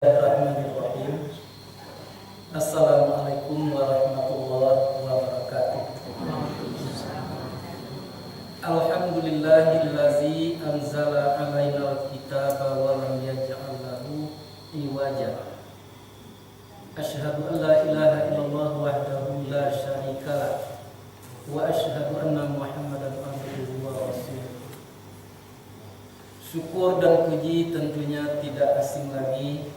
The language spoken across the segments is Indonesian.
Bismillahirrahmanirrahim. Assalamualaikum warahmatullahi wabarakatuh. Alhamdulillahillazi anzala alainal kitaba wa lam yaj'al lahu iwaja. Asyhadu an la ilaha illallah wahdahu la syarikalah wa asyhadu anna Muhammadan abduhu wa rasuluh. Syukur dan puji tentunya tidak asing lagi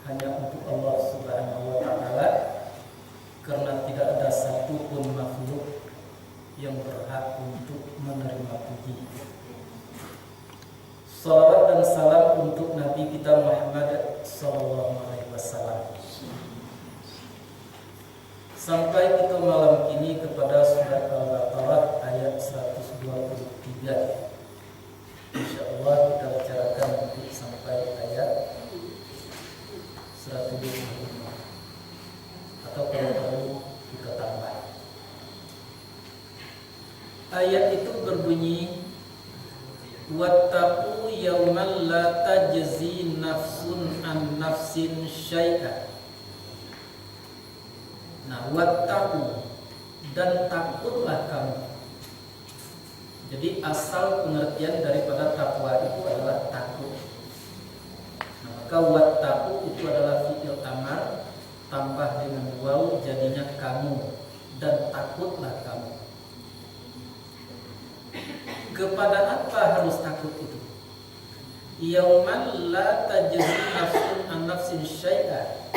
hanya untuk Allah Subhanahu wa Ta'ala, karena tidak ada satupun makhluk yang berhak untuk menerima puji. Salawat dan salam untuk Nabi kita Muhammad sallallahu alaihi wasallam. Sampai kita malam ini kepada surat Al-Baqarah ayat 123. Insyaallah kita bicarakan nanti sampai ayat 125, atau kalau perlu kita tambah. Ayat itu berbunyi, wattaqu yawman la tajzi nafsun an nafsin syai'a. Nah, wattaqu, dan takutlah kamu. Jadi asal pengertian daripada takwa itu adalah takut. Maka wattaqu itu adalah fi'il amar tambah dengan waw jadinya kamu, dan takutlah kamu. Kepada apa harus takut itu? Yauman la tajzi nafsun an nafsin syai'a,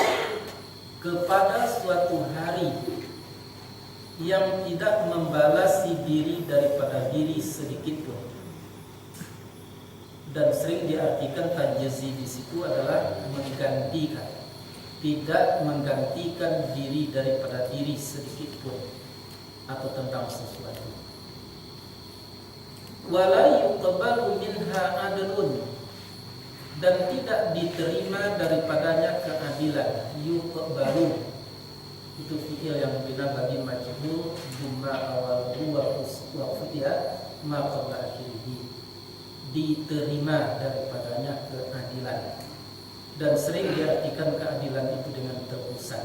kepada suatu hari yang tidak membalasi diri daripada diri sedikit pun. Dan sering diartikan tajzi di situ adalah menggantikan, tidak menggantikan diri daripada diri sedikit pun atau tentang sesuatu. Wala yuqbalu minha adlun, dan tidak diterima daripadanya keadilan. Yuqbalu itu fi'il yang bina bagi majhul, jumlah awal wa futiha ma qabla akhirih, diterima daripadanya keadilan. Dan sering diartikan keadilan itu dengan tebusan.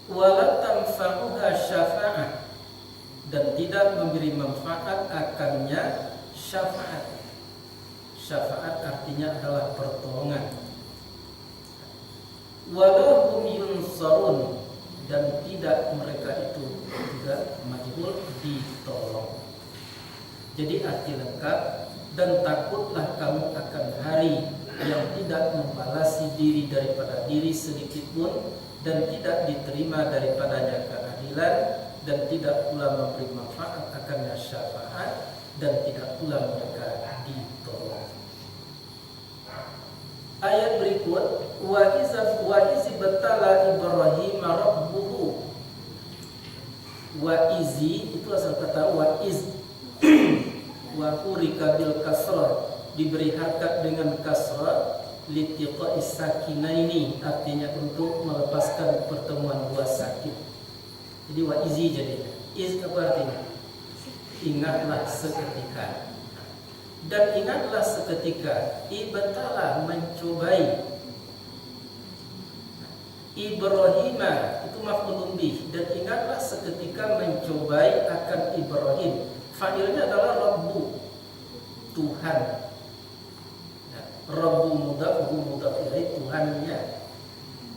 Wala tanfa'uha syafa'ah, dan tidak memberi manfaat akannya syafaat. Syafaat artinya adalah pertolongan. Walahum yunsarun, dan tidak mereka itu juga majhul, ditolong. Jadi arti lengkap, dan takutlah kamu akan hari yang tidak membalasi diri daripada diri sedikit pun, dan tidak diterima daripadanya keadilan, dan tidak pula memberi manfaat akannya syafaat, dan tidak pula mereka ditolong. Ayat berikut, wa izi batala Ibrahim rabbuhu. Wa izi itu asal kata wa iz, wa hurika bil kasrah, diberi harkat dengan kasrah, litiqa'is sakinaini, artinya untuk melepaskan pertemuan dua sakit. Jadi wa izi jadinya. Iz apa artinya? Ingatlah seketika. Dan ingatlah seketika ibtala, mencobai. Ibrahima itu maf'ulun bih, dan ingatlah seketika mencobai akan Ibrahim. Fa'ilnya adalah Rabbu, Tuhan. Rabbu mudhaf, mudhaf ilaih, Tuhannya.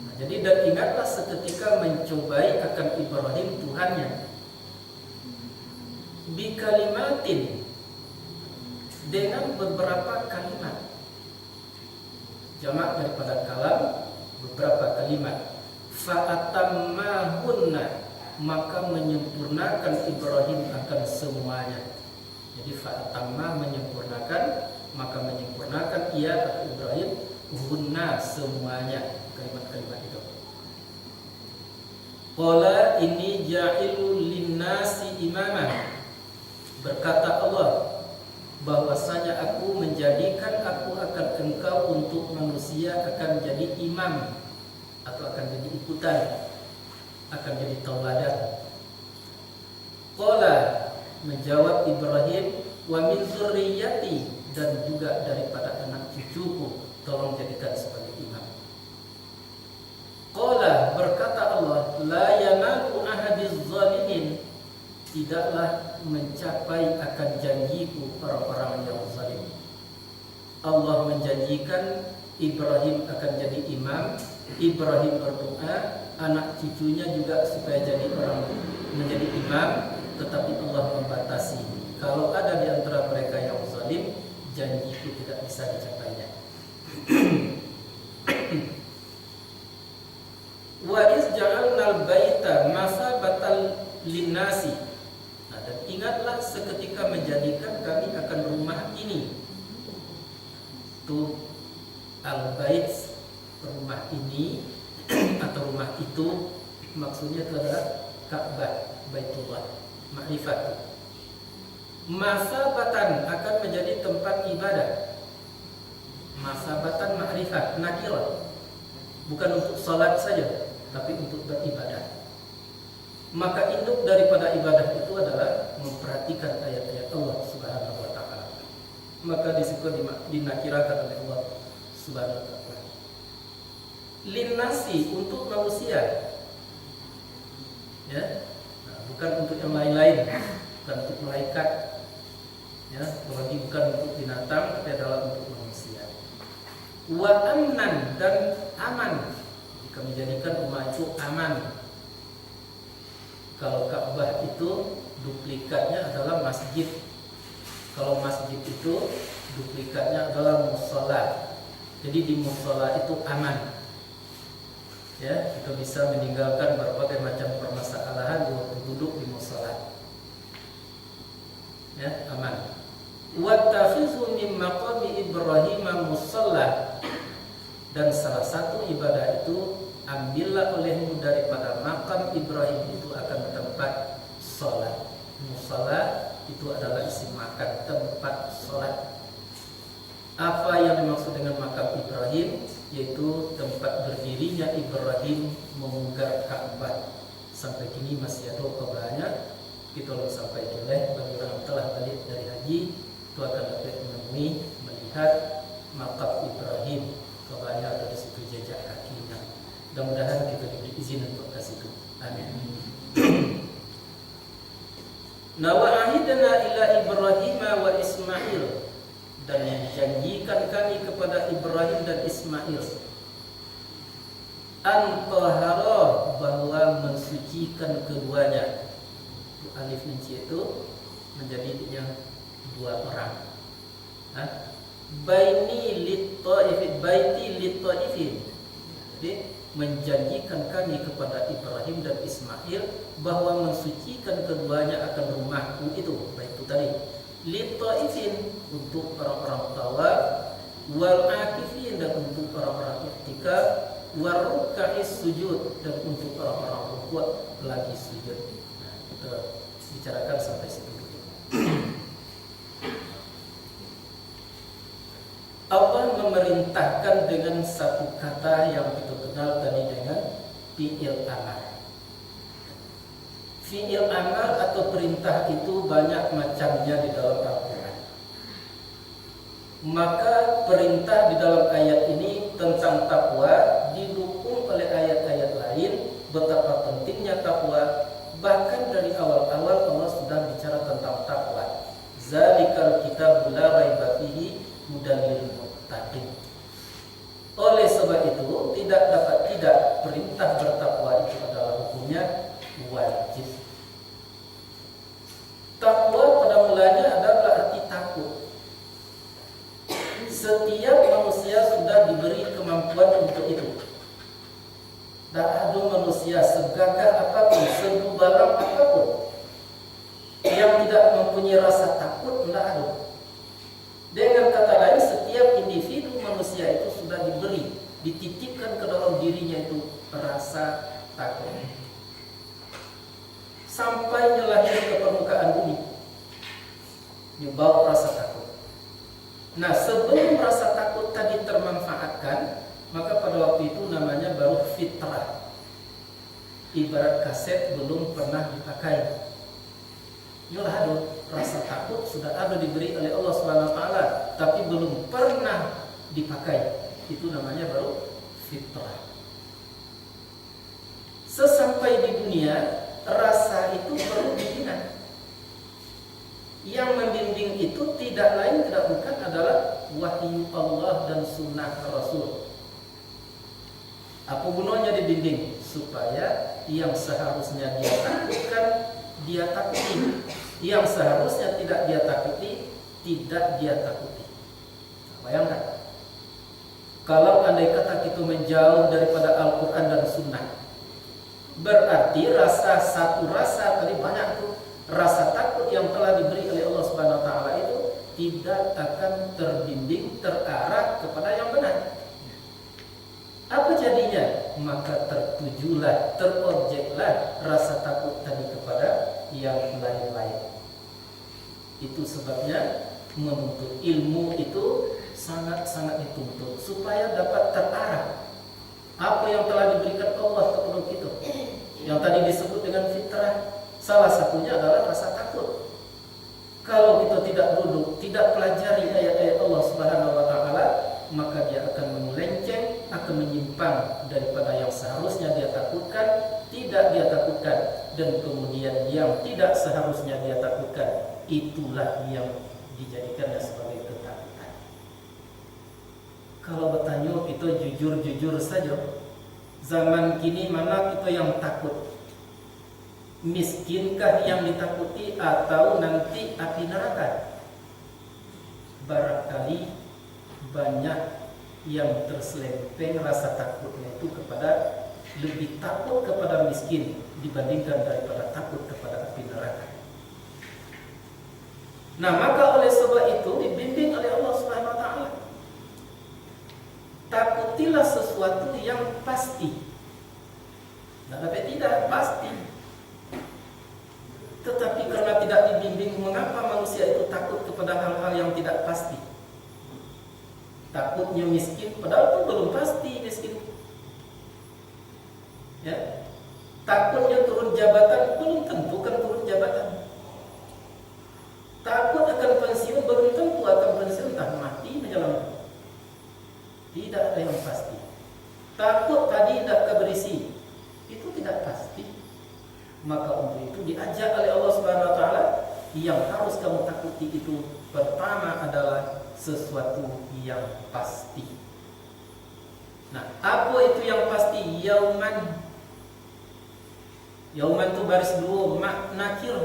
Nah, jadi dan ingatlah seketika mencobai akan Ibrahim Tuhannya. Bi kalimatin, dengan beberapa kalimat. Jamak daripada kalam, beberapa kalimat. Fa'atammahunna, maka menyempurnakan Ibrahim akan semuanya. Jadi fa'atammah, menyempurnakan, maka menyempurnakan ia atau Ibrahim hunna, semuanya kalimat-kalimat itu. Qala inni ja'ilul linnasi imamah, berkata Allah bahwasanya aku menjadikan aku akan engkau untuk manusia akan jadi imam, atau akan jadi ikutan, akan jadi tauladan. Qala, menjawab Ibrahim, wa min dzurriyyati, dan juga daripada anak cucuku. tolong jadikan sebagai imam. Qala, berkata Allah, la yanalu ahadiz zalimin, tidaklah mencapai akan janjiku orang-orang yang zalim. Allah menjanjikan Ibrahim akan jadi imam, Ibrahim berdoa, anak cucunya juga supaya jadi orang menjadi imam, tetapi Allah membatasi. Kalau ada di antara mereka yang zalim, janjiku tidak bisa dicapainya. Wa iz ja'alnal baita masabatan linnasi. Nah, dan ingatlah seketika menjadikan kami akan rumah ini. Tuh al-bait, rumah ini atau rumah itu maksudnya adalah Ka'bah, Baitullah, ma'rifat. Masabatan akan menjadi tempat ibadah. Masabatan ma'rifat, nakirah. Bukan untuk salat saja, tapi untuk beribadah. Maka induk daripada ibadah itu adalah memperhatikan ayat-ayat Allah Subhanahu wa taala. Maka disitu dinakirakan oleh Allah Subhanahu wa taala. Linnasi, untuk manusia. Ya. Nah, bukan untuk yang lain-lain, bukan untuk malaikat. Ya, apalagi bukan untuk binatang, tapi adalah untuk manusia. Wa amnan, dan aman. Jika menjadikan rumah itu aman. Kalau Ka'bah itu duplikatnya adalah masjid. Kalau masjid itu duplikatnya adalah mushola. Jadi di mushola itu aman. Ya, kita bisa meninggalkan berbagai macam permasalahan di waktu duduk di mushola. Ya, aman. Wattakhidhu min maqami Ibrahim musalla, dan salah satu ibadah itu ambillah olehmu daripada makam Ibrahim itu akan tempat sholat. Musalla itu adalah isim makan, tempat sholat. Apa yang dimaksud dengan makam Ibrahim? Yaitu tempat berdirinya Ibrahim memunggar Ka'bah. Sampai kini masih ada kabarnya. Kita belum sampai oleh bagi orang yang telah balik dari haji, itu akan dapat menemui, melihat makam Ibrahim. Kabarnya ada di situ jejak kakinya. Mudah-mudahan kita diberi izin untuk ke situ. Amin. Nawa'ahidna ila Ibrahim wa Ismail, dan janjikan kami kepada Ibrahim dan Ismail, antahara, bahwa mensucikan keduanya. Alif Ninci itu menjadi yang dua orang. Baini lit-ta'ifin, baiti lit-ta'ifin. Jadi menjanjikan kami kepada Ibrahim dan Ismail bahwa mensucikan keduanya akan rumahku itu, baik itu tadi lit-ta'ifin, untuk orang-orang tawaf, wal akifin, dan untuk orang-orang i'tikaf, wal ruk'is sujud, dan untuk orang-orang rukuk lagi sujud. Nah, kita bicarakan sampai situ dulu. Allah memerintahkan dengan satu kata yang kita kenal tadi dengan fi'il amar. Fi'il amar atau perintah itu banyak macamnya di dalam Al-Quran. Maka perintah di dalam ayat ini tentang takwa didukung oleh ayat-ayat lain betapa pentingnya takwa. Bahkan dari awal-awal Allah sudah bicara tentang takwa. Zalikal kitabul la raiba fihi hudan lil muttaqin. Oleh sebab itu tidak dapat tidak perintah bertakwa itu adalah hukumnya wajib. Takwa pada mulanya adalah arti takut. Setiap manusia sudah diberi kemampuan untuk itu. Tak ada manusia segagah apapun, segubalang apapun yang tidak mempunyai rasa takut, tidak ada. Dengan kata lain, setiap individu manusia itu sudah diberi, dititipkan ke dalam dirinya itu rasa takut. Sampai lahir ke permukaan bumi, dibawa rasa takut. Nah, sebelum rasa takut tadi termanfaatkan, maka pada waktu itu namanya baru fitrah. Ibarat kaset belum pernah dipakai. Yalah, ada rasa takut sudah ada diberi oleh Allah Subhanahu wa taala, tapi belum pernah dipakai. itu namanya baru fitrah. Sesampai di dunia, rasa itu perlu dibina. Yang membimbing itu tidak lain tidak bukan adalah wahyu Allah dan sunnah Rasul. Apa gunanya dibimbing? Supaya yang seharusnya dia takutkan, dia takuti. Yang seharusnya tidak dia takuti, tidak dia takuti. Bayangkan, kalau andai kata kita menjauh daripada Al-Quran dan Sunnah, berarti satu rasa tadi banyak tuh, rasa takut yang telah diberi oleh Allah Subhanahu Wa Taala itu tidak akan terbimbing, terarah kepada yang benar. Apa jadinya? Maka tertujulah, terobjeklah rasa takut tadi kepada yang lain-lain. Itu sebabnya menuntut ilmu itu sangat-sangat dituntut supaya dapat terarah apa yang telah diberikan Allah kepada kita. Yang tadi disebut dengan fitrah, salah satunya adalah rasa takut. Kalau kita tidak duduk, tidak pelajari ayat-ayat Allah Subhanahu Wa Taala, maka dia akan melenceng, akan menyimpang daripada yang seharusnya dia takutkan, tidak dia takutkan, dan kemudian yang tidak seharusnya dia takutkan, itulah yang dijadikannya sebagai ketakutan. Kalau bertanya kita jujur-jujur saja, zaman kini mana kita yang takut? Miskinkah yang ditakuti atau nanti api neraka? Barangkali banyak yang terselempeng rasa takutnya itu kepada lebih takut kepada miskin dibandingkan daripada takut kepada api neraka. Nah, maka oleh sebab itu dibimbing oleh Allah Subhanahu Wa Taala. Takutilah sesuatu yang pasti. Tidak pasti. Tetapi karena tidak dibimbing, mengapa manusia itu takut kepada hal-hal yang tidak pasti? Takutnya miskin, padahal itu belum pasti miskin. Ya, takutnya turun jabatan, belum tentu kan turun jabatan. Takut akan pensiun, belum tentu akan pensiun, entah mati menjelang. Tidak ada yang pasti. Takut tadi tidak keberisi, itu tidak pasti. Maka untuk itu diajak oleh Allah Subhanahu Wa Taala, yang harus kamu takuti itu pertama adalah sesuatu yang pasti. Nah, apa itu yang pasti? Yauman. Yauman itu baris dua nakir.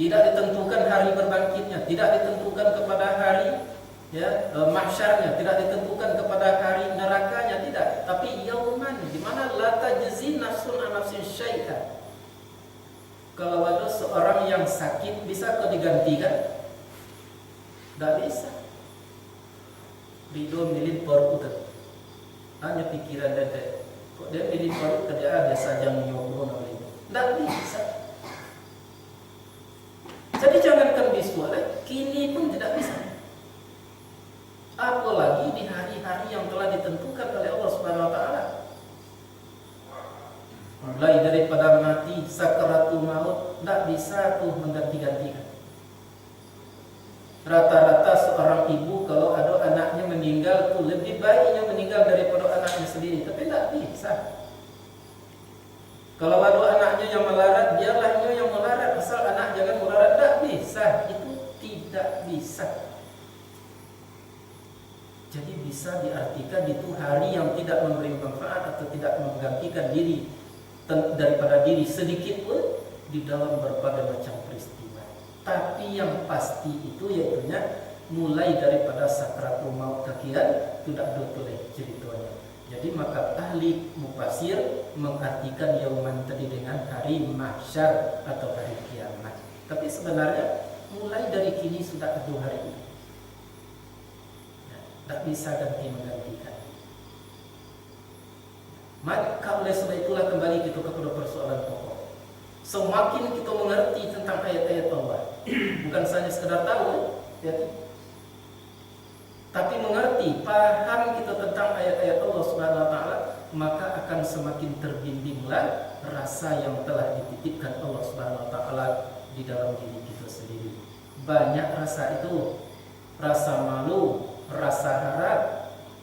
Tidak ditentukan hari berbangkitnya, tidak ditentukan kepada hari mahsyarnya, tidak ditentukan kepada hari nerakanya, tidak. Tapi yauman, di mana la tajzi nafsun an nafsin syai'an. Kalau ada seorang yang sakit, bisa kau digantikan? Tidak bisa. Ridho milih paru itu hanya pikiran dada. Kok dia milih paru kerja ada saja nyobro namanya. Tidak bisa. Jadi jangankan bisu, kini pun tidak bisa. Apalagi di hari-hari yang telah ditentukan oleh Allah Subhanahu Wa Taala. Mulai daripada mati, sakaratul maut, tidak bisa tuh mengganti-gantikan. Rata-rata seorang ibu kalau ada anaknya meninggal tuh lebih baiknya meninggal daripada anaknya sendiri, tapi tidak bisa. Kalau ada anaknya yang melarat, biarlah yang melarat, asal anak jangan melarat, tidak bisa. Itu tidak bisa. Jadi bisa diartikan itu hari yang tidak memberi manfaat atau tidak menggantikan diri daripada diri sedikit pun di dalam berbagai macam peristiwa. Tapi yang pasti itu yaitunya mulai daripada sakratul maut kakian tidak dotoleh ceritanya. Jadi maka ahli mufasir mengartikan yauman tadi dengan hari mahsyar atau hari kiamat. Tapi sebenarnya mulai dari kini sudah ada hari ini. Tak bisa ganti menggantikan. Maka oleh sebab itulah kembali kita kepada persoalan pokok. Semakin kita mengerti tentang ayat-ayat Allah, bukan saja sekedar tahu, ya, tapi mengerti, paham kita tentang ayat-ayat Allah Subhanahu Wa Taala, maka akan semakin terbimbinglah rasa yang telah dititipkan Allah Subhanahu Wa Taala di dalam diri kita sendiri. Banyak rasa itu, rasa malu, rasa harap,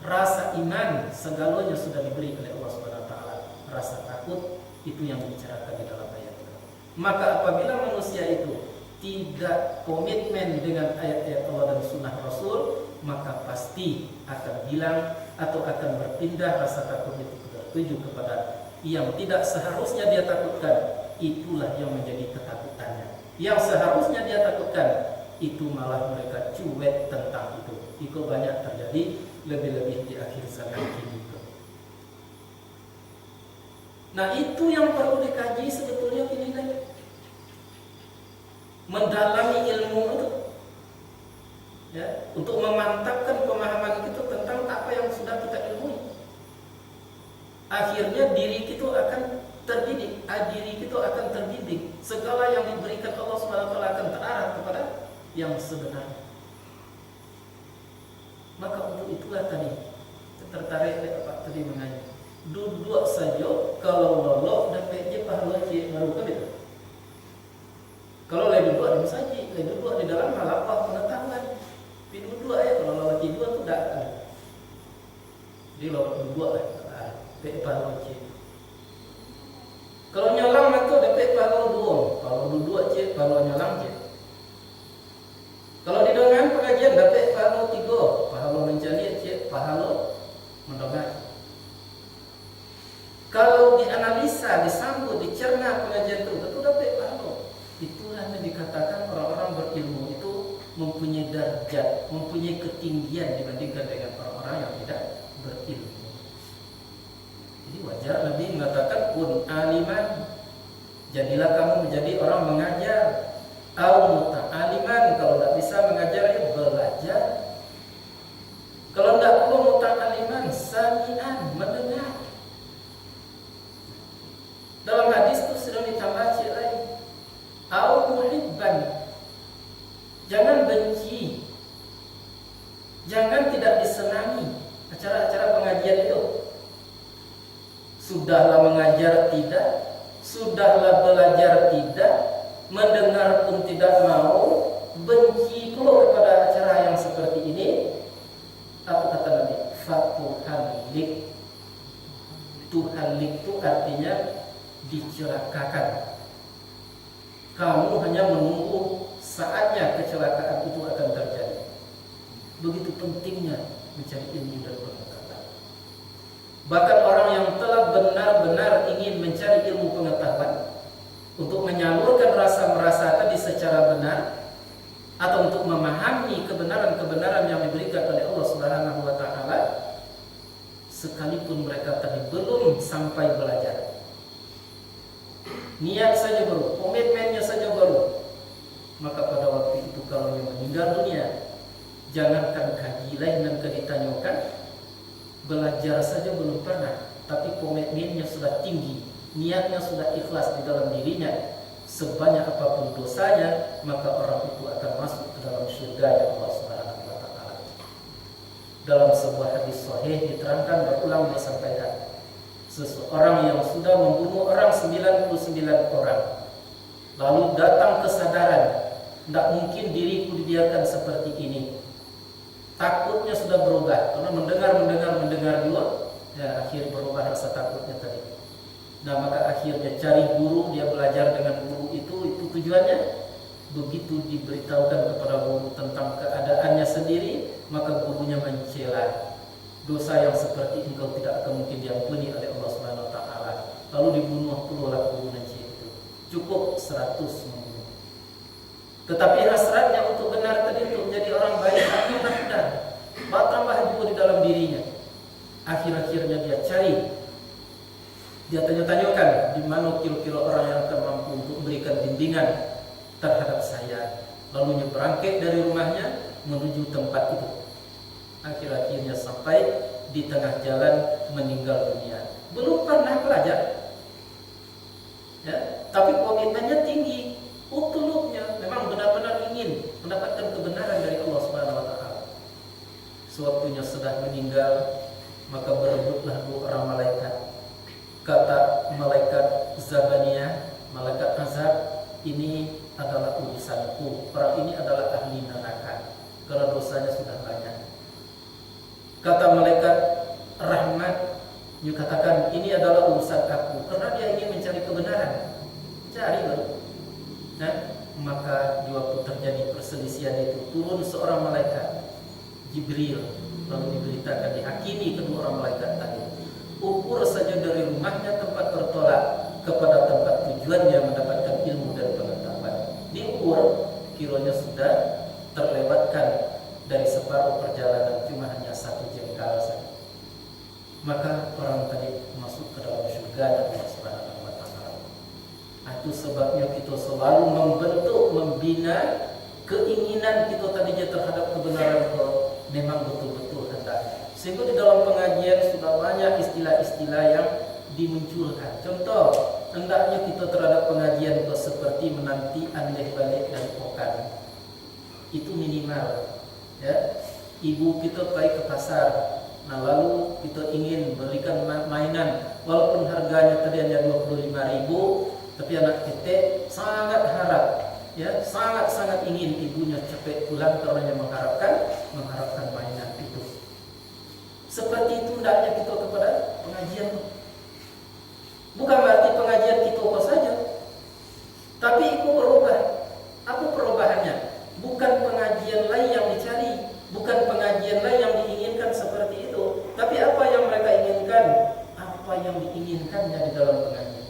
rasa iman segalanya sudah diberi oleh Allah Subhanahu wa taala. Rasa takut itu yang dibicarakan di dalam ayat itu. Maka apabila manusia itu tidak komitmen dengan ayat-ayat Allah dan sunnah Rasul, maka pasti akan hilang atau akan berpindah rasa takut itu tertuju kepada yang tidak seharusnya dia takutkan. Itulah yang menjadi ketakutannya. Yang seharusnya dia takutkan, itu malah mereka cuek tentang itu. Itu banyak terjadi, lebih-lebih di akhir zaman ini. Nah, itu yang perlu dikaji sebetulnya ini, mendalami ilmu itu, ya, untuk memantapkan pemahaman kita tentang apa yang sudah kita ilmui. Akhirnya diri kita akan terdidik, diri kita akan terdidik. Segala yang diberikan Allah SWT akan terarah kepada yang sebenarnya. Maka untuk itulah tadi tertarik Pak tadi mengaji. Duduk saja kalau lolok dapat je pahala je baru kan itu. Kalau lagi duduk ada saji, lagi duduk di dalam halaqah pengetahuan. Tapi duduk aja kalau lolok tidur tu tak ada. Jadi lolok duduk lah, dapat pahala je. Kalau nyalang maka dapat pahala dua. Kalau duduk je pahala nyalang je. Kalau di dalam pengajian dapat pahala tiga, pahala mencari je, pahala mendengar. Kalau dianalisa, disambut, dicerna pengajian itu, tentu dapat pahala. Itulah yang dikatakan orang-orang berilmu itu mempunyai derajat, mempunyai ketinggian dibandingkan dengan orang-orang yang tidak berilmu. Jadi wajar Nabi mengatakan kun aliman, jadilah kamu menjadi orang mengajar. Au muta'aliman, kalau tidak bisa mengajar ya belajar. Kalau tidak perlu muta'aliman, sami'an, mendengar. Dalam hadis itu sudah ditambah lain. Au muhibban, jangan benci, jangan tidak disenangi acara-acara pengajian itu. Sudahlah mengajar tidak, sudahlah belajar tidak, mendengar pun tidak mau, benci pula kepada acara yang seperti ini. Apa kata Nabi? Fatuhallik. Tuhalik itu artinya dicelakakan. Kamu hanya menunggu saatnya kecelakaan itu akan terjadi. Begitu pentingnya mencari ilmu dan pengetahuan. Bahkan orang yang telah benar-benar ingin mencari ilmu pengetahuan untuk menyalurkan rasa merasa tadi secara benar, atau untuk memahami kebenaran-kebenaran yang diberikan oleh Allah Subhanahu wa taala, sekalipun mereka tadi belum sampai belajar, niat saja baru, komitmennya saja baru, maka pada waktu itu kalau yang meninggal dunia, jangankan kaji lain dan ditanyakan, belajar saja belum pernah, tapi komitmennya sudah tinggi, niatnya sudah ikhlas di dalam dirinya, sebanyak apapun dosanya, maka orang itu akan masuk ke dalam surga ya Allah Subhanahu wa taala. Dalam sebuah hadis sahih diterangkan, berulang disampaikan, seseorang yang sudah membunuh orang 99 orang, lalu datang kesadaran, tidak mungkin diriku dibiarkan seperti ini. Takutnya sudah berubah, karena mendengar juga, ya akhir berubah rasa takutnya tadi. Nah maka akhirnya cari guru, dia belajar dengan guru itu tujuannya. Begitu diberitahukan kepada guru tentang keadaannya sendiri, maka gurunya mencela. Dosa yang seperti engkau tidak akan mungkin diampuni oleh Allah Subhanahu wa taala. Lalu dibunuh pula guru Najib itu. Cukup 100 membunuh. Tetapi hasratnya untuk benar tadi untuk menjadi orang baik benar, bertambah juga di dalam dirinya. Akhir-akhirnya dia cari, dia tanya-tanyakan di mana kira-kira orang yang akan mampu untuk memberikan bimbingan terhadap saya. Lalu berangkat dari rumahnya menuju tempat itu. Akhir-akhirnya sampai di tengah jalan meninggal dunia. Belum pernah belajar, ya, tapi komitmennya tinggi, utuluknya memang benar-benar ingin mendapatkan kebenaran dari Allah Subhanahu wa taala. Sewaktunya sudah meninggal, maka berebutlah dua orang malaikat. Kata malaikat Zabaniyah, malaikat azab, ini adalah urusanku. Orang ini adalah ahli neraka karena dosanya sudah banyak. Kata malaikat segala urusan aku, karena dia ingin mencari kebenaran. Cari baru. Nah, maka di waktu terjadi perselisihan itu turun seorang malaikat Jibril, lalu diberitakan, dihakimi kedua orang malaikat tadi. Ukur saja dari rumahnya tempat bertolak kepada tempat tujuannya mendapatkan ilmu dan pengetahuan. Diukur, kiranya sudah terlewatkan dari separuh perjalanan, cuma hanya 1 jengkal saja. Maka orang tadi masuk ke dalam surga dan Allah Subhanahu wa taala. Itu sebabnya kita selalu membentuk, membina keinginan kita tadinya terhadap kebenaran itu memang betul-betul hendak. Sehingga di dalam pengajian sudah banyak istilah-istilah yang dimunculkan. Contoh, hendaknya kita terhadap pengajian itu seperti menanti andeh balik dan pokan. Itu minimal. Ya, ibu kita pergi ke pasar. Nah, lalu kita ingin belikan mainan, walaupun harganya tadi hanya 25.000, tapi anak kita sangat harap, ya, sangat ingin ibunya cepat pulang karena mengharapkan mainan itu. Seperti itu hendaknya kita kepada pengajian. Bukan berarti pengajian kita apa saja, tapi itu berubah. Apa perubahannya? Bukan pengajian lain yang dicari, bukan pengajian lain yang diinginkan seperti itu, tapi apa yang mereka inginkan, apa yang diinginkannya di dalam pengajian.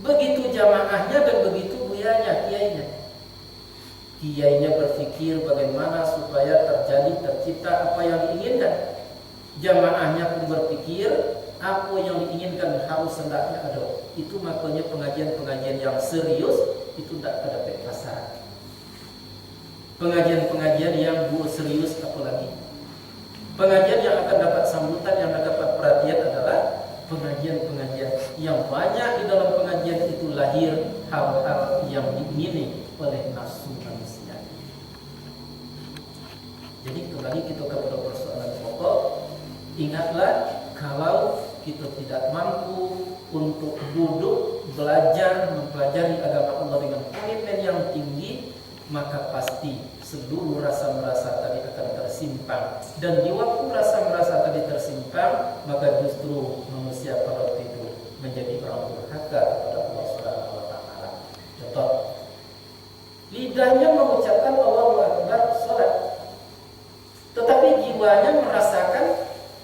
Begitu jamaahnya dan begitu buyanya, kiainya berpikir bagaimana supaya tercipta apa yang diinginkan. Jamaahnya pun berpikir apa yang diinginkan harus hendaknya ada. Itu makanya pengajian-pengajian yang serius itu tidak ada kasar. Pengajian-pengajian yang serius apalagi. Pengajian yang akan dapat sambutan, yang dapat perhatian adalah pengajian-pengajian yang banyak di dalam pengajian itu lahir hal-hal yang diingini oleh nafsu manusia. Jadi kembali kita kepada persoalan pokok. Ingatlah, kalau kita tidak mampu untuk duduk belajar mempelajari agama Allah dengan komitmen yang tinggi, maka pasti seluruh rasa merasa tadi akan tersimpan. Dan di waktu rasa merasa tadi tersimpan, maka justru manusia pada waktu itu menjadi orang durhaka kepada Allah Subhanahu wa taala. Contoh, lidahnya mengucapkan Allahu Akbar salat, tetapi jiwanya merasakan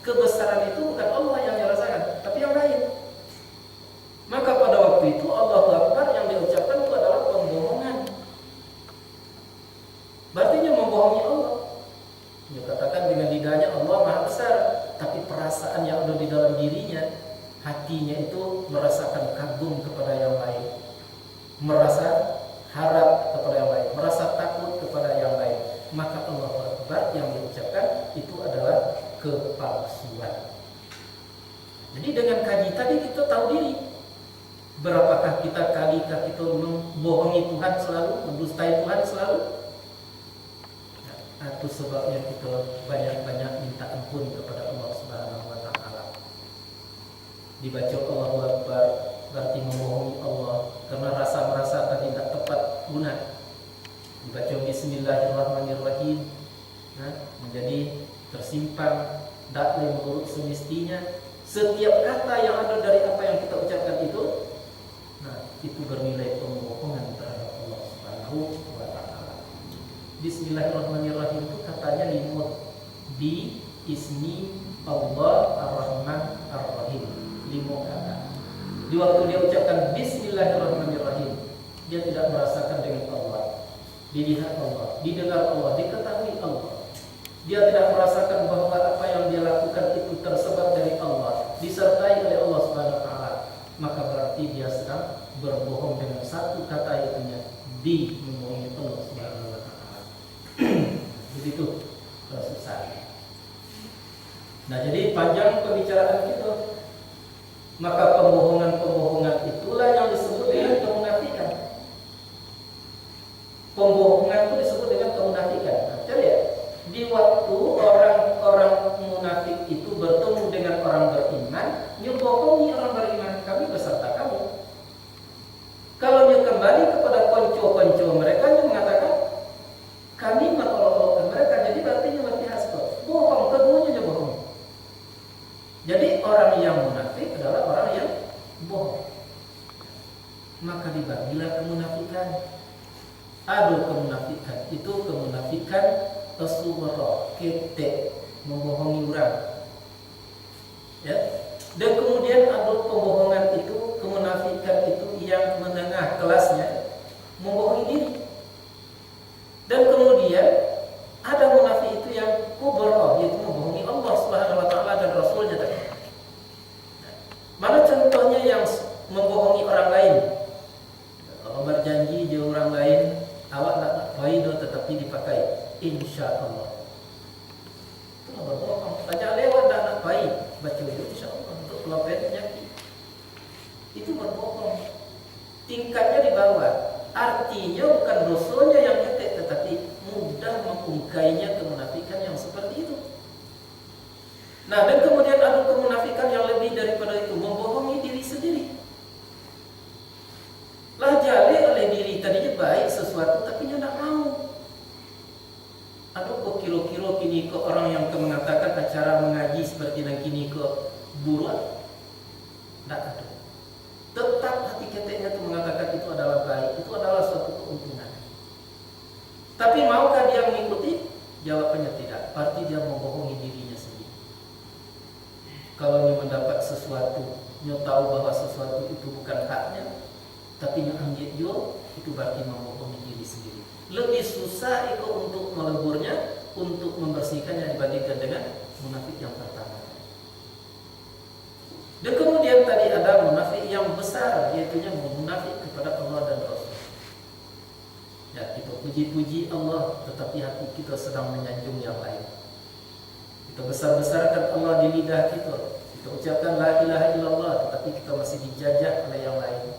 kebesaran itu bukan Allah yang dirasakan, tapi yang lain. Maka pada waktu itu Allahu Akbar yang diucapkan itu adalah pembohongan. Berarti membohongi Allah. Dia katakan dengan lidahnya Allah Maha Besar, tapi perasaan yang ada di dalam dirinya, hatinya itu merasakan kagum kepada yang lain, merasa harap kepada yang lain, merasa takut kepada yang lain. Maka Allahu Akbar yang diucapkan itu adalah kepalsuan. Jadi dengan kaji tadi kita tahu diri. Berapakah kita kalikah kita membohongi Tuhan selalu, mendustai Tuhan selalu? Nah, itu sebabnya kita banyak-banyak minta ampun kepada Allah Subhanahu wa taala. Dibaca Allahu Akbar berarti membohongi Allah karena rasa merasa tadi tidak tepat guna. Dibaca Bismillahirrahmanirrahim, nah, menjadi tersimpan, tidak menurut semestinya. Setiap kata yang ada dari apa yang kita ucapkan itu, nah, itu bernilai pembohongan terhadap Allah Subhanahu wa taala. Bismillahirrahmanirrahim itu katanya limut bi ismi Allah Ar-Rahman Ar-Rahim. 5 kata. Di waktu dia ucapkan Bismillahirrahmanirrahim, dia tidak merasakan dengan Allah, dilihat Allah, didengar Allah, diketahui Allah. Dia tidak merasakan bahwa apa yang dia lakukan itu tersebar dari Allah, disertai oleh Allah Subhanahu wa taala. Maka berarti dia sedang berbohong dengan satu kata itunya, membohongi Allah Subhanahu wa taala. Begitu susah. Nah, jadi panjang pembicaraan kita. Maka pembohongan-pembohongan itulah yang disebut dengan kemunafikan. Pembohongan itu disebut dengan kemunafikan. Nah, cari ya. Di waktu orang-orang munafik itu bertemu dengan orang beriman, dia bohongi orang beriman, kami beserta kamu. Kalau dia kembali kepada konco-konco mereka, dia mengatakan kami mengolok-olokkan mereka. Jadi berarti dia berpihak bohong, keduanya dia bohong. Jadi orang yang munafik adalah orang yang bohong. Maka dibagilah kemunafikan. Ada kemunafikan, itu kemunafikan as-sughra, ketek, membohongi orang. Ya. Dan kemudian ada pembohongan itu, kemunafikan itu yang menengah kelasnya, membohongi diri. Dan kemudian ada munafik itu yang kubra, yaitu membohongi Allah Subhanahu wa taala dan Rasulnya tadi. Mana contohnya yang membohongi orang lain? Kalau berjanji dia orang lain, awak nak waido tetapi dipakai insya Allah. Itu berbohong. Tanya lewat nak baik, baca itu insya Allah untuk pelopet penyakit. Itu berbohong. Tingkatnya di bawah. Artinya bukan dosanya yang ketek, tetapi mudah mengungkainya kemunafikan yang seperti itu. Nah, dan kemudian ada kemunafikan yang lebih daripada itu, membohongi diri sendiri. Lah jale oleh diri tadinya baik sesuatu tapi dia tidak mau. Aduh kok kira-kira kini kok orang yang mengatakan acara mengaji seperti yang kini kok buruk. Tidak ada. Tetap hati keteknya itu mengatakan itu adalah baik, itu adalah suatu keuntungan. Tapi maukah dia mengikuti? Jawabannya tidak. Berarti dia membohongi dirinya sendiri. Kalau dia mendapat sesuatu, dia tahu bahwa sesuatu itu bukan haknya, tapi yang ambil jual, itu berarti membohongi diri sendiri. Lebih susah itu untuk meleburnya, untuk membersihkannya dibandingkan dengan munafik yang pertama. Dan kemudian tadi ada munafik yang besar, yaitu munafik kepada Allah dan Rasul. Ya, kita puji-puji Allah, tetapi hati kita sedang menyanjung yang lain. Kita besar-besarkan Allah di lidah kita. Kita ucapkan la ilaha illallah, tetapi kita masih dijajah oleh yang lain.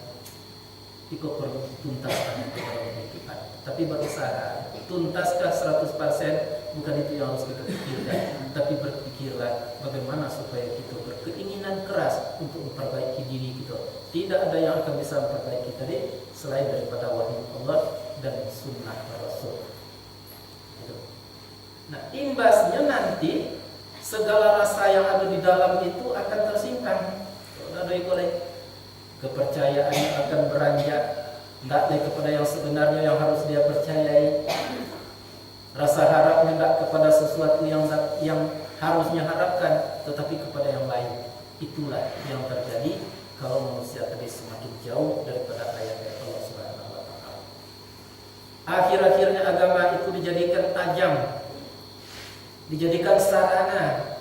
Kita perlu tuntaskan kehidupan. Tapi berusaha. Tuntaskah 100%? Bukan itu yang harus kita pikirkan. Tapi berpikirlah bagaimana supaya kita berkeinginan keras untuk memperbaiki diri kita. Tidak ada yang akan bisa memperbaiki tadi selain daripada wahyu Allah dan sunnah Rasul. Nah, imbasnya nanti segala rasa yang ada di dalam itu akan tersimpan. Ada oleh kepercayaannya akan beranjak, tidak lagi kepada yang sebenarnya yang harus dia percayai. Rasa harapnya tidak kepada sesuatu yang harusnya harapkan, tetapi kepada yang lain. Itulah yang terjadi kalau manusia tadi semakin jauh daripada ayat-ayat Allah Subhanahu wa taala. Akhir-akhirnya agama itu dijadikan tajam, dijadikan sarana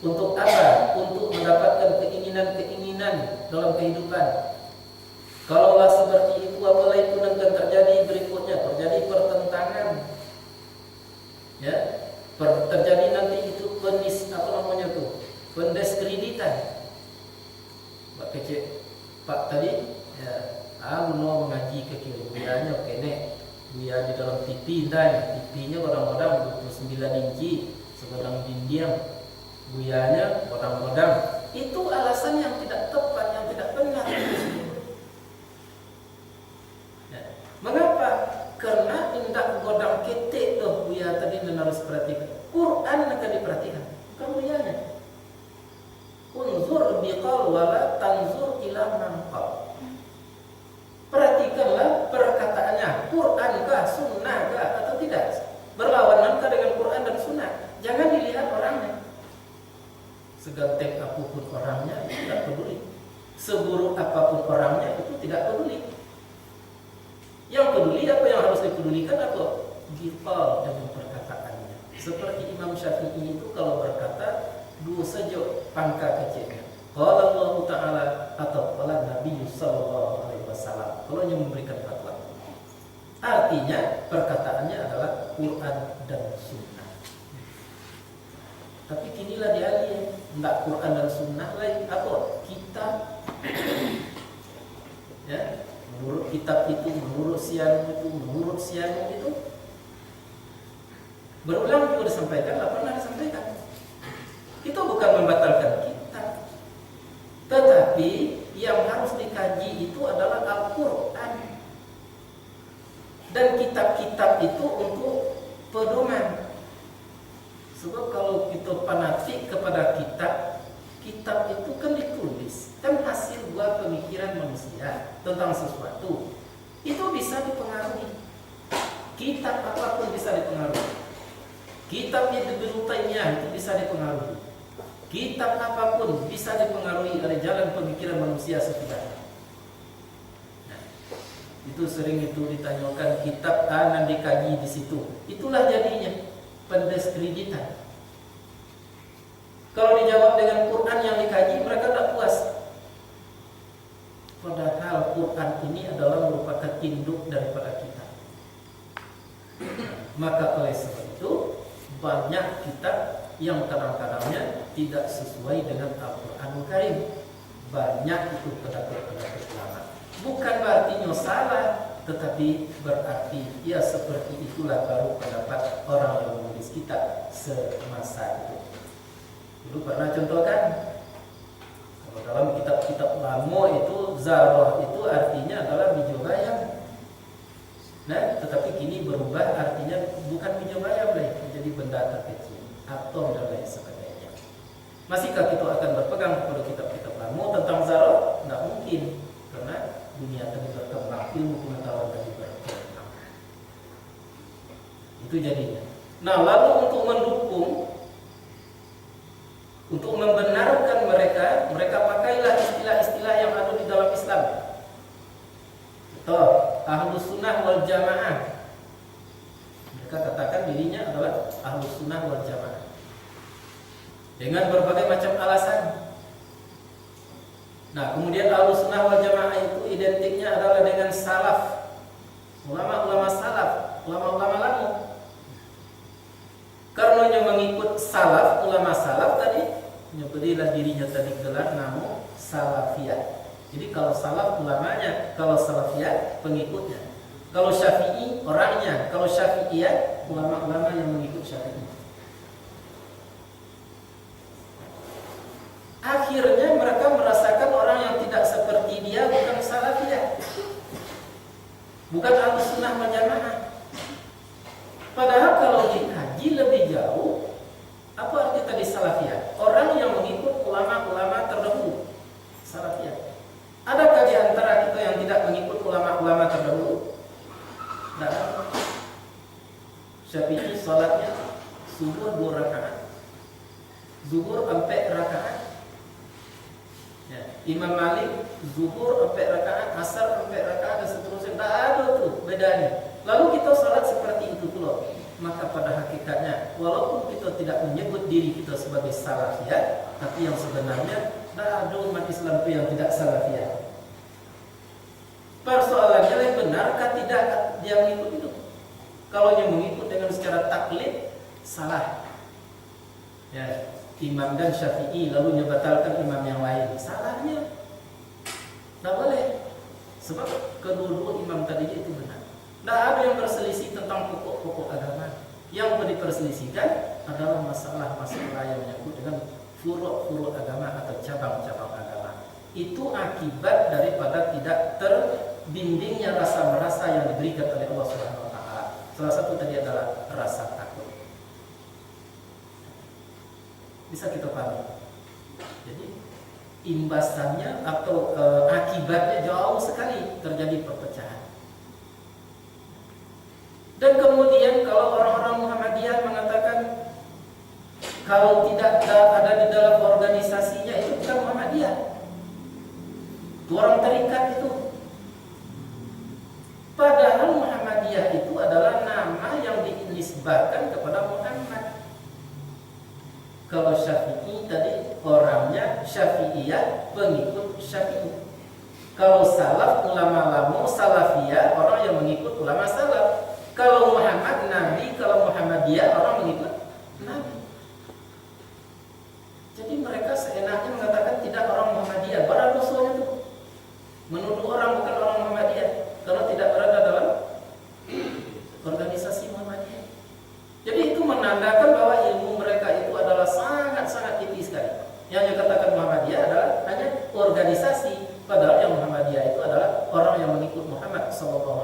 untuk apa? Untuk mendapatkan keinginan-keinginan dalam kehidupan. Kalaulah seperti itu, apalah itu akan terjadi berikutnya, terjadi pertentangan. Ya, terjadi nanti itu pendiskreditan. Pak kecil, Pak tadi, ya, mau mengaji ke kiri, buyanya kene, buya di dalam TV dan TV-nya kadang-kadang 29 inci, sekarang dindiam, buyanya kadang-kadang. Itu alasan yang tidak tepat, yang tidak benar. Ya. Mengapa? Karena indak godang ketek tuh buya tadi dan harus perhatikan. Quran akan diperhatikan, bukan buyanya. Unzur biqal wala tanzur ila manqal. Perhatikanlah perkataannya, Quran kah, sunnah kah atau tidak? Berlawanan dengan Quran dan sunnah. Jangan dilihat orangnya. Seganteng apapun orangnya itu tidak peduli. Seburuk apapun orangnya itu tidak peduli. Yang peduli apa yang harus dipedulikan apa? Gifal dengan perkataannya. Seperti Imam Syafi'i itu kalau berkata dua saja pangkat kecilnya. Qala Allah Ta'ala atau qala Nabi sallallahu alaihi wasallam. Kalau yang memberikan fatwa. Artinya perkataannya adalah Quran dan sunnah. Tapi kinilah dialih, enggak Quran dan sunnah lain apa? Kitab. Ya. Menurut kitab itu, menurut siang itu berulang juga disampaikan, tidak pernah disampaikan. Itu bukan membatalkan kitab, tetapi yang harus dikaji itu adalah Al-Quran dan kitab-kitab itu untuk pedoman. Sebab kalau kita fanatik kepada kitab, kitab itu kan ditulis, kan hasil buat pemikiran manusia tentang sesuatu. Itu bisa dipengaruhi. Kitab apapun bisa dipengaruhi. Kitab Ibnu Taimiyah itu bisa dipengaruhi. Kitab apapun bisa dipengaruhi oleh jalan pemikiran manusia setidaknya. Nah, itu sering itu ditanyakan kitab A dan dikaji di situ. Itulah jadinya pendiskreditan. Kalau dijawab dengan Quran yang dikaji, mereka tak puas. Padahal Quran ini adalah merupakan induk daripada kita. Maka oleh sebab itu banyak kitab yang kadang-kadangnya tidak sesuai dengan Al-Quranul Karim. Banyak itu pendapat-pendapat ulama. Bukan berarti salah, tetapi berarti ya seperti itulah baru pendapat orang yang menulis kitab semasa itu. Dulu pernah contohkan, kalau dalam kitab-kitab lama itu zarah itu artinya adalah biji bayam. Nah, tetapi kini berubah artinya bukan biji bayam lagi, menjadi benda terkecil, atom dan lain sebagainya. Masihkah kita akan berpegang kepada kitab-kitab lama tentang zarah? Tidak mungkin, karena dunia tadi berkembang, ilmu pengetahuan tadi berkembang. Itu jadinya. Nah, lalu untuk mendukung, untuk membenarkan mereka pakailah istilah-istilah yang ada di dalam Islam. Betul, Ahlus Sunnah wal Jamaah. Mereka katakan dirinya adalah Ahlus Sunnah wal Jamaah dengan berbagai macam alasan. Nah, kemudian Ahlus Sunnah wal Jamaah itu identiknya adalah dengan salaf, ulama-ulama salaf, ulama-ulama lama. Karenanya mengikut salaf, ulama salaf tadi, berilah dirinya tadi gelar nama salafiyah. Jadi kalau salaf ulamanya, kalau salafiyah pengikutnya. Kalau syafi'i orangnya, kalau syafi'iyah ulama-ulama yang mengikut syafi'i. Akhirnya mereka merasakan orang yang tidak seperti dia bukan salafiyah, bukan Ahlus Sunnah wal Jamaah. Padahal kalau dikaji lebih jauh, apa arti tadi salafiyah? Orang yang mengikut ulama-ulama terdahulu, salafiyah. Adakah di antara kita yang tidak mengikut ulama-ulama terdahulu? Tidak ada. Syafi'i salatnya subuh 2 rakaat, zuhur 4 rakaat. Ya. Imam Malik zuhur 4 rakaat, asar 4 rakaat dan seterusnya. Tak ada tuh bedanya. Lalu kita salat seperti itu tuh. Maka pada hakikatnya walaupun kita tidak menyebut diri kita sebagai salafiyah, tapi yang sebenarnya tidak ada umat Islam itu yang tidak salafiyah. Persoalannya yang benarkah tidak dia mengikut itu? Kalau dia mengikut dengan secara taklid, salah. Ya, Imam dan Syafi'i lalu nyebatalkan imam yang lain, salahnya. Tidak boleh. Sebab kedua-dua imam tadi itu benar. Tidak ada yang berselisih tentang pokok-pokok agama. Yang diperselisihkan adalah masalah-masalah yang menyangkut dengan furu'-furu' agama atau cabang-cabang agama. Itu akibat daripada tidak terbimbingnya rasa merasa yang diberikan oleh Allah Subhanahu wa taala. Salah satu tadi adalah rasa takut. Bisa kita pahami. Jadi imbasannya atau akibatnya jauh sekali terjadi perpecahan. Dan kemudian kalau orang-orang Muhammadiyah mengatakan kalau tidak ada di dalam organisasinya itu bukan Muhammadiyah, itu orang tarikat itu. Padahal Muhammadiyah itu adalah nama yang dinisbahkan kepada Muhammad. Kalau Syafi'i tadi orangnya Syafi'iyah, pengikut Syafi'i. Kalau salaf ulama lama, salafiyah orang yang mengikut ulama salaf. Kalau Muhammad Nabi, kalau Muhammadiyah orang mengikut Nabi. Jadi mereka seenaknya mengatakan tidak orang Muhammadiyah. Berapa dosanya itu? Menuduh orang bukan orang Muhammadiyah karena tidak berada dalam organisasi Muhammadiyah. Jadi itu menandakan bahwa ilmu mereka itu adalah sangat-sangat tipis sekali. Yang dikatakan Muhammadiyah adalah hanya organisasi, padahal yang Muhammadiyah itu adalah orang yang mengikut Muhammad SAW.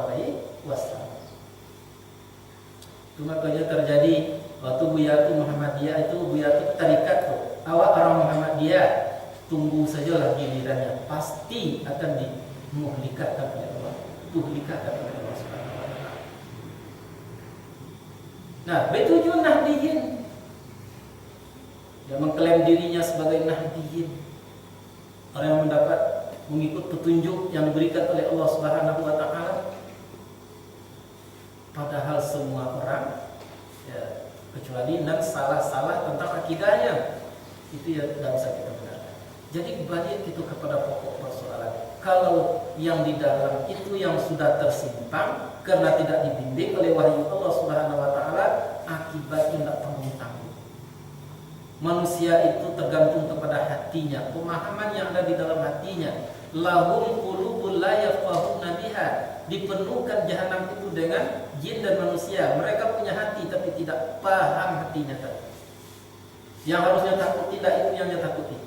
Itu makanya terjadi waktu Buyatu Muhammadiyah itu Buyatu tarikat tuh. awak orang Muhammadiyah, tunggu sajalah gilirannya, pasti akan dimuhlikatkan oleh Allah, tuhlikatkan oleh Allah Subhanahu wa taala. Nah, betujuan Nahdiyin yang mengklaim dirinya sebagai Nahdiyin, orang yang mendapat mengikut petunjuk yang diberikan oleh Allah Subhanahu wa taala. Padahal semua orang ya, kecuali nan salah-salah tentang akidahnya, itu ya tidak bisa kita benarkan. Jadi balik itu kepada pokok persoalan. Kalau yang di dalam itu yang sudah tersimpan karena tidak dibimbing oleh wahyu Allah Subhanahu wa taala, akibatnya tidak tanggung-tanggung. Manusia itu tergantung kepada hatinya, pemahaman yang ada di dalam hatinya. Lahum qulubul la yafqahuna biha, dipenuhkan jahanam itu dengan jin dan manusia. Mereka punya hati tapi tidak paham hatinya tadi. Yang harusnya takut tidak itu yang dia takuti.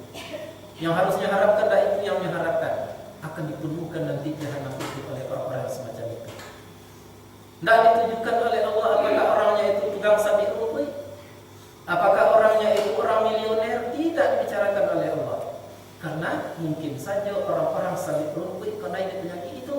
Yang harusnya harapkan tidak itu yang dia harapkan. Akan dipenuhkan nanti jahanam itu oleh orang-orang semacam itu. Tidak ditujukan oleh Allah apakah orangnya itu tukang sabit rumput, apakah orangnya itu orang milioner, tidak dibicarakan oleh Allah. Karena mungkin saja orang-orang sabit rumput karena ini penyakit itu.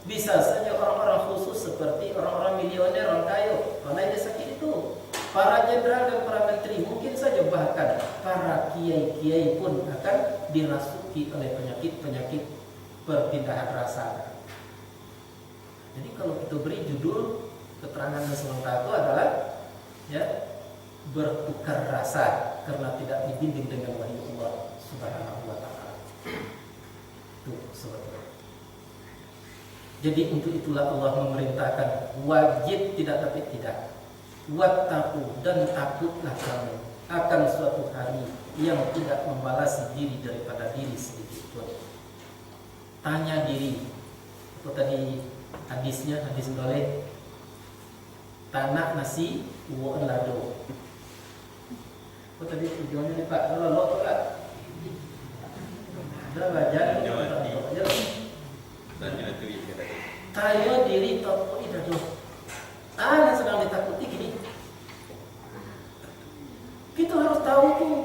Bisa saja orang-orang khusus seperti orang-orang milioner, orang kaya, karena ini sakit itu. Para jenderal dan para menteri, mungkin saja bahkan para kiai-kiai pun akan dirasuki oleh penyakit-penyakit perpindahan rasa. Jadi kalau kita beri judul keterangan sementara itu adalah ya, bertukar rasa karena tidak dibimbing dengan wahyu Allah Subhanahu wa taala. Itu sebetulnya. Jadi untuk itulah Allah memerintahkan wajib tidak tapi tidak. Wattaqu, dan takutlah kamu akan suatu hari yang tidak membalas diri daripada diri sedikit pun. Tanya diri. Itu tadi hadisnya, hadis boleh tanah nasi uang lado. Apa tadi tujuannya nih Pak? Kalau lo Pak, dah baca tayo diri topo idado. Yang sedang ditakuti gini. Kita harus tahu tuh.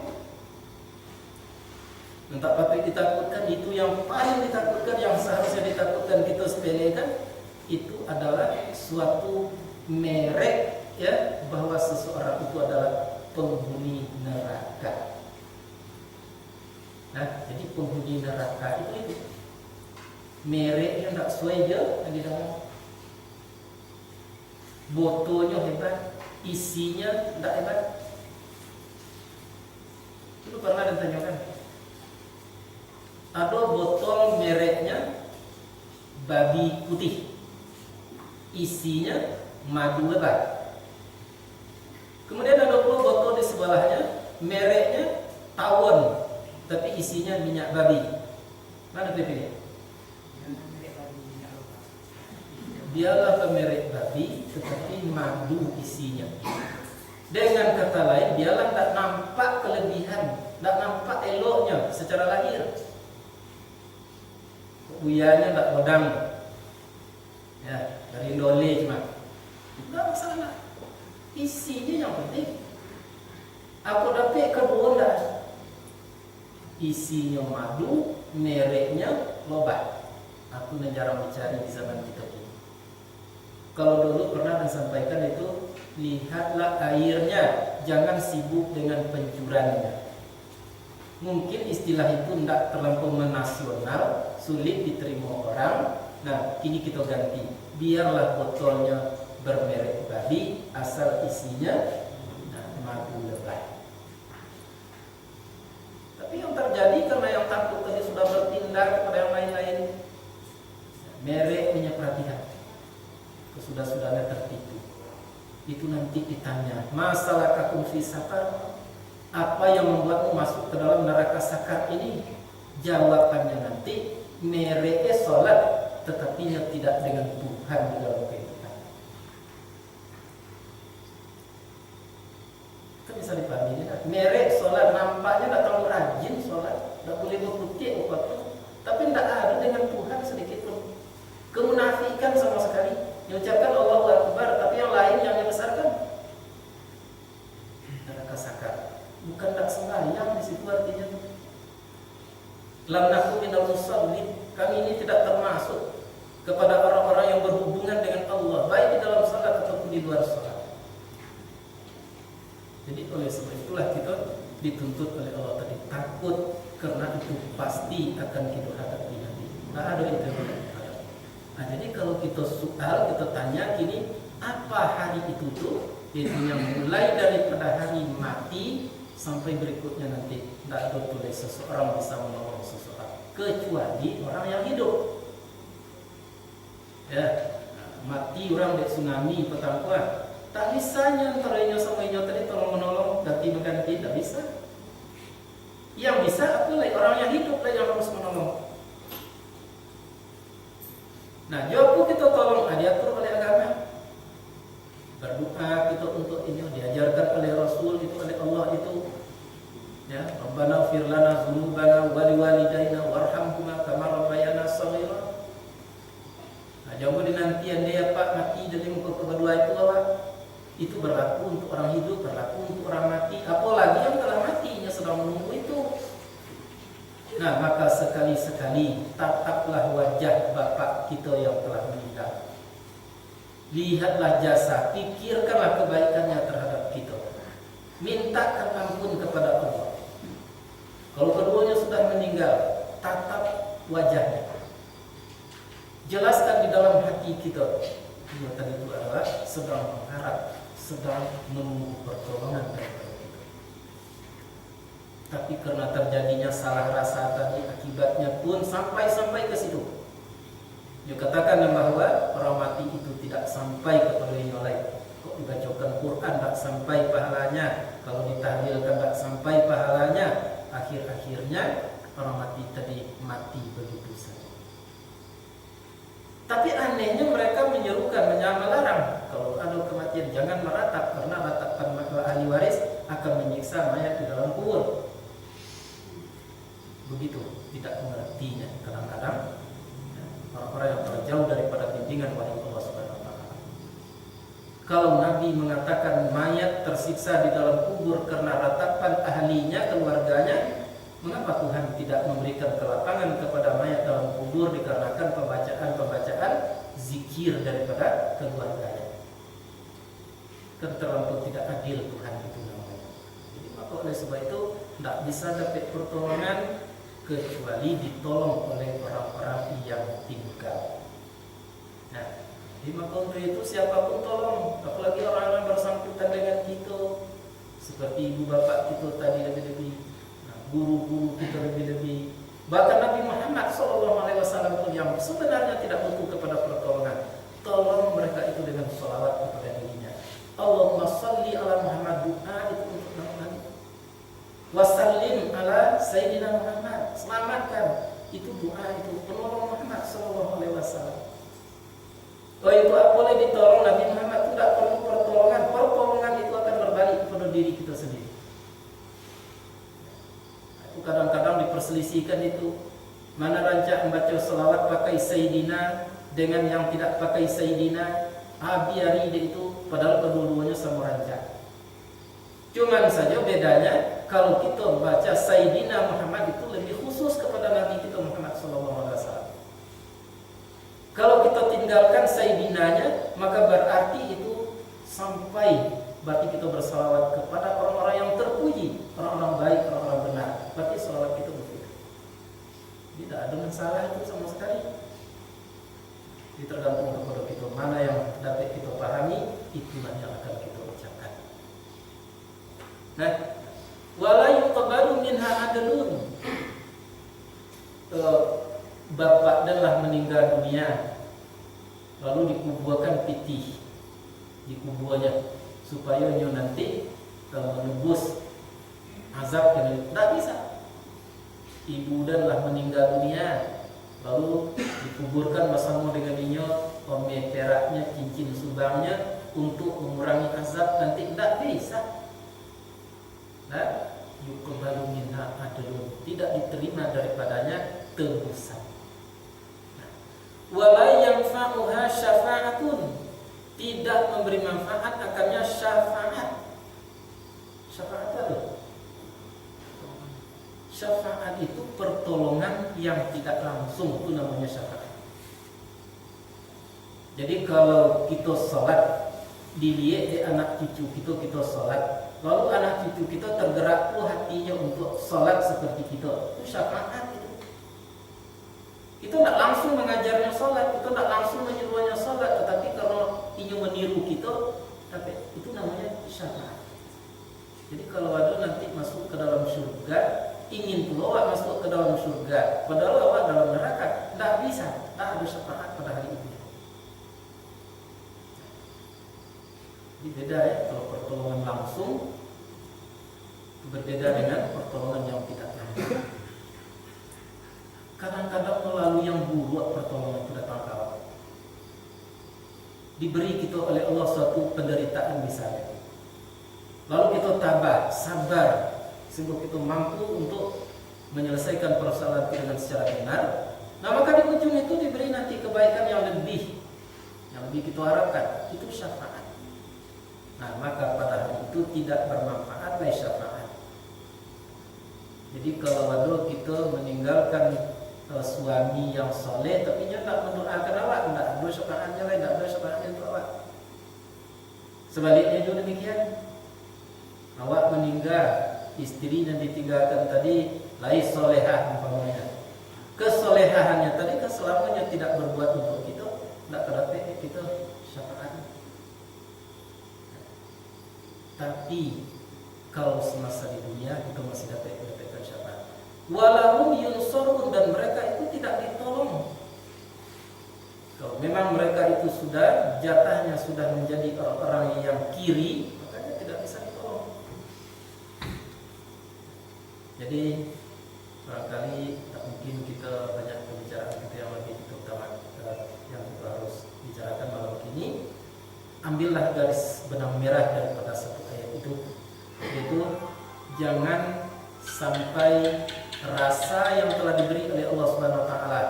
Entah apa yang ditakutkan, itu yang paling ditakutkan, yang seharusnya ditakutkan kita sepelekan, itu adalah suatu merek ya, bahwa seseorang itu adalah penghuni neraka. Nah, jadi penghuni neraka itu mereknya tidak sesuai dia yang di dalam. Botolnya hebat, isinya tidak hebat. Itu pernah ditanyakan. Ada botol mereknya babi putih, isinya madu lebat. Kemudian ada pula botol di sebelahnya, mereknya tawon, tapi isinya minyak babi. Mana pilih? Biarlah merek babi, tetapi madu isinya. Dengan kata lain, biarlah tak nampak kelebihan, tak nampak eloknya secara lahir. Buyanya tak modang, ya dari dole cuma, tidak masalah. Isinya yang penting. Aku dapat kedua dah. Isinya madu, mereknya lobat. Aku jarang mencari di zaman kita ini. Kalau dulu pernah disampaikan itu, lihatlah airnya, jangan sibuk dengan pencurannya. Mungkin istilah itu tidak terlampau menasional, sulit diterima orang. Nah, kini kita ganti. Biarlah botolnya bermerek babi, asal isinya madu lebah. Tapi yang terjadi karena yang takut tadi sudah berpindah kepada yang lain-lain. Merek punya perhatian. Sudah-sudahnya tertipu. Itu nanti ditanya, masalah kakum fi sakar, apa yang membuatmu masuk ke dalam neraka sakar ini? Jawabannya nanti, mereka sholat, tetapi tidak dengan Tuhan di dalam kehidupan. Kan bisa dipahami ya? Merek sholat, nampaknya tidak terlalu rajin sholat, tidak boleh berputih apapun, tapi tidak ada dengan Tuhan sedikit pun. Kemunafikan sama sekali. Mengucapkan Allahu Akbar, tapi yang lain yang dibesarkan neraka sakar. Bukan tak sembahyang di situ lam naku minal musallin, kami ini tidak termasuk kepada orang-orang yang berhubungan dengan Allah, baik di dalam salat ataupun di luar salat. Jadi oleh sebab itulah kita dituntut oleh Allah tadi takut, karena itu pasti akan kita hadapi nanti. Nah, ada itu yang kita hadapi. Nah, jadi kalau kita soal, kita tanya gini, apa hari itu tuh? Yaitu yang mulai daripada hari mati sampai berikutnya nanti. Tidak boleh seseorang bisa menolong seseorang kecuali orang yang hidup. Ya, mati orang di tsunami petangkuan, tak bisanya antara inyo sama inyo tadi tolong menolong ganti mengganti, tidak bisa. Yang bisa apa lagi orang yang hidup lah yang harus menolong. Nah, jawab kita tolong diatur oleh agama. Berdoa kita untuk ini diajarkan oleh Rasul itu, oleh Allah itu. Ya, Rabbana ighfir lana dzunubana wa liwalidayna warhamhuma kama rabbayana shaghira. Nah, jauh dinantian dia Pak mati dari muka kedua itu awak. Itu berlaku untuk orang hidup, berlaku untuk orang mati, apalagi yang telah matinya sedang menunggu itu. Nah, maka sekali-sekali tataplah wajah bapak kita yang telah meninggal. Lihatlah jasa, pikirkanlah kebaikannya terhadap kita. Mintakan ampun kepada Allah. Kalau keduanya sudah meninggal, tatap wajahnya. Jelaskan di dalam hati kita, dia tadi itu adalah sedang mengharap, sedang menunggu pertolongan daripada kita. Tapi karena terjadinya salah rasa tadi, akibatnya pun sampai ke situ. Dia katakan bahwa orang mati itu tidak sampai kepada yang lain. Kok dibacakan Quran tak sampai pahalanya, kalau ditahlilkan tak sampai pahalanya. Akhir-akhirnya orang mati tadi mati begitu saja. Tapi anehnya mereka menyerukan, melarang kalau ada kematian jangan meratap, karena ratapan ahli waris akan menyiksa mayat di dalam kubur. Begitu, tidak mengertinya kadang-kadang orang-orang yang terjauh daripada bimbingan wahyu Allah Subhanahu wa taala. Kalau Nabi mengatakan mayat tersiksa di dalam kubur karena ratapan ahlinya, keluarganya, mengapa Tuhan tidak memberikan kelapangan kepada mayat dalam kubur dikarenakan pembacaan zikir daripada keluarganya? Kan terlampau tidak adil Tuhan itu namanya. Jadi maka oleh sebab itu tidak bisa dapat pertolongan kecuali ditolong oleh orang-orang yang tinggal. Nah, di maka untuk itu siapapun tolong, apalagi orang-orang bersangkutan dengan kita, seperti ibu bapak kita tadi lebih-lebih, guru-guru kita lebih-lebih, bahkan Nabi Muhammad SAW pun yang sebenarnya tidak butuh kepada pertolongan, tolong mereka itu dengan sholawat kepada dirinya. Allahumma salli ala Muhammad, doa itu untuk Nabi. Wasallim ala Sayyidina Muhammad, selamatkan, itu doa itu penolong Muhammad SAW. Oh, itu boleh ditolong Nabi Muhammad, itu tidak perlu pertolongan. Pertolongan itu akan berbalik kepada diri kita sendiri. Itu kadang-kadang diperselisihkan itu, mana rancak membaca selawat pakai Sayyidina dengan yang tidak pakai Sayyidina. Biari dia itu, padahal kedua-duanya sama rancak. Cuman saja bedanya, kalau kita baca Sayyidina Muhammad itu lebih khusus kepada Nabi kita Muhammad SAW. Kalau kita tinggalkan Sayyidinanya, maka berarti itu sampai, berarti kita bersalawat kepada orang-orang yang terpuji, orang-orang baik, orang-orang benar. Berarti salawat kita begitu. Tidak ada masalah itu sama sekali. Ini tergantung kepada kita, mana yang dapat kita pahami, itulah yang akan kita ucapkan. Nah, wala yuqbalu minha adlun. Bapak adalah meninggal dunia, lalu dikuburkan pitih di kuburnya supaya nyo nanti menebus azab yang tidak bisa. Ibu adalah meninggal dunia, lalu dikuburkan bersama dengan nyo ome peraknya, cincin subangnya untuk mengurangi azab nanti tidak bisa. Nah, yuqbalu minha adlun, tidak diterima daripadanya tebusan. Wala yanfa'uha syafa'atun, tidak memberi manfaat akannya syafaat. Syafaat apa? Syafaat itu pertolongan yang tidak langsung, itu namanya syafaat. Jadi kalau kita sholat, dilihat di anak cucu kita sholat, lalu anak cucu kita tergerak hatinya untuk sholat seperti kita, itu syafaat itu. Kita tidak langsung mengajarnya sholat, kita tidak langsung menyuruhnya sholat, tetapi kalau ingin meniru kita, tapi itu namanya syafaat. Jadi kalau ada nanti masuk ke dalam surga, ingin pula awak masuk ke dalam surga, padahal awak dalam neraka, tidak bisa, tidak ada syafaat pada hari itu. Jadi beda ya, kalau pertolongan langsung berbeda dengan pertolongan yang tidak langsung. Kadang-kadang melalui yang buruk pertolongan itu datang ke awak. Diberi kita oleh Allah suatu penderitaan misalnya, lalu kita tabah, sabar, sehingga kita mampu untuk menyelesaikan persoalan dengan secara benar. Nah maka di ujung itu diberi nanti kebaikan yang lebih kita harapkan, itu syafaat. Nah maka pada hari itu tidak bermanfaat lagi syafaat. Jadi kalau ada kita meninggalkan suami yang soleh, tapi dia tak mendoakan awak, tidak ada syafaatnya lain, tidak ada syafaatnya untuk awak. Sebaliknya juga demikian. Awak meninggal, istri yang ditinggalkan tadi lain solehah umpamanya. Kesolehahannya tadi keselamanya tidak berbuat untuk kita, tidak terdapat kita syafaat. Tapi kalau semasa di dunia kita masih dapatkan syafaat. Walahum yunsurun, dan mereka itu tidak ditolong. Kalau memang mereka itu sudah jatahnya sudah menjadi orang-orang yang kiri, makanya tidak bisa ditolong. Jadi barangkali tak mungkin kita banyak pembicaraan kita yang lebih utama yang kita harus bicarakan malam ini. Ambillah garis benang merah daripada satu ayat itu, yaitu jangan sampai rasa yang telah diberi oleh Allah Subhanahu wa taala,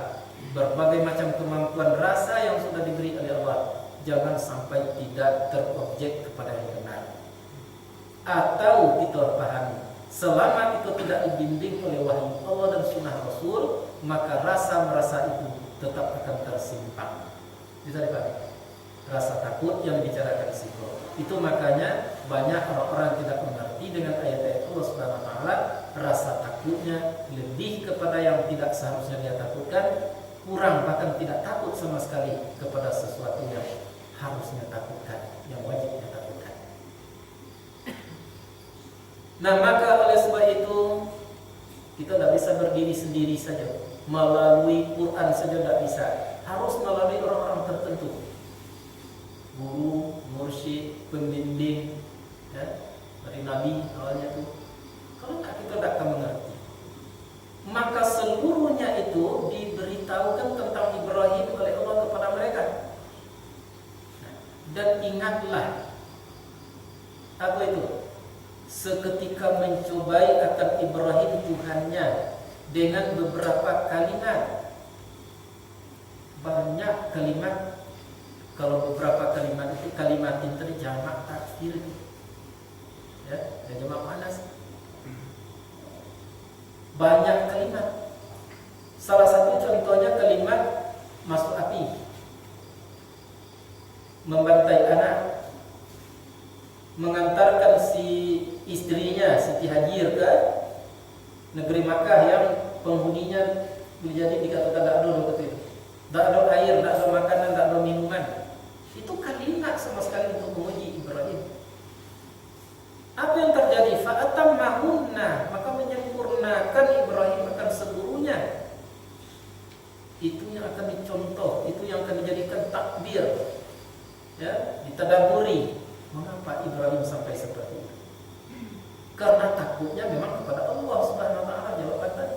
berbagai macam kemampuan rasa yang sudah diberi oleh Allah, jangan sampai tidak terobjek kepada yang benar. Atau kita pahami, selama kita tidak dibimbing oleh wahyu Allah dan sunnah Rasul, maka rasa merasa itu tetap akan tersimpan. Bisa dipahami? Rasa takut yang dibicarakan situ. Itu makanya banyak orang-orang tidak mengerti dengan ayat-ayat Allah Subhanahu wa taala, rasa takutnya lebih kepada yang tidak seharusnya dia takutkan, kurang bahkan tidak takut sama sekali kepada sesuatu yang harusnya takutkan, yang wajib dia takutkan. Nah, maka oleh sebab itu kita tidak bisa berdiri sendiri saja, melalui Quran saja tidak bisa, harus melalui orang-orang tertentu. Guru, mursyid, pembimbing, ya, dari Nabi awalnya itu. Kalau kita tidak akan mengerti, maka seluruhnya itu diberitahukan tentang Ibrahim oleh Allah kepada mereka. Dan ingatlah, apa itu? Seketika mencobai akan Ibrahim Tuhannya dengan beberapa kalimat. Banyak kalimat. Kalau beberapa kalimat itu kalimat yang terjamak taksir itu, ya, dan jamak panas. Banyak kalimat. Salah satu contohnya kalimat masuk api, membantai anak, mengantarkan si istrinya Siti Hajar ke negeri Makkah yang penghuninya menjadi dikatakan tidak ada waktu itu, tidak ada air, tidak ada makanan, tidak ada minuman. Itu kalimat sama sekali untuk menguji Ibrahim. Apa yang terjadi? Fa'atammahunna, maka menyempurnakan Ibrahim akan seluruhnya. Itu yang akan dicontoh, itu yang akan dijadikan takbir, ya, ditadaburi. Mengapa Ibrahim sampai seperti itu? Karena takutnya memang kepada Allah Subhanahu wa taala, jawaban tadi.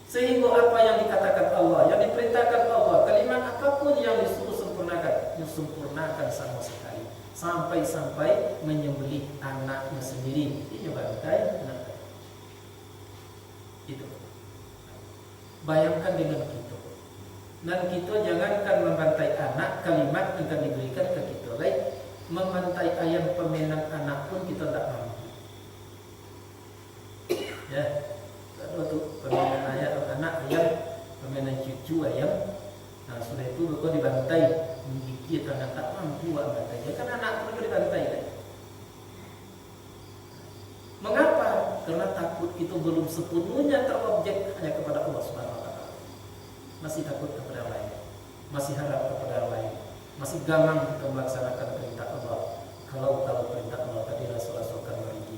Sehingga apa yang dikatakan Allah, yang diperintahkan Allah, kalimat apapun yang disuruh sempurnakan sama sekali, sampai menyembelih anaknya sendiri. Ini bantai anak. Itu. Bayangkan dengan kita. Dan kita jangankan membantai anak, kalimat akan diberikan ke kita. Lain, membantai ayam pemenang anak pun kita tidak mampu. Ya, mencuci ayam. Nah sudah itu kau dibantai, menggigit karena tak mampu bantai. Ya kan anak itu dibantai kan? Mengapa? Karena takut itu belum sepenuhnya terobjek hanya kepada Allah Subhanahu Wa Taala. Masih takut kepada yang lain, masih harap kepada yang lain, masih gamang kita melaksanakan perintah Allah. Kalau perintah Allah tadi Rasulullah SAW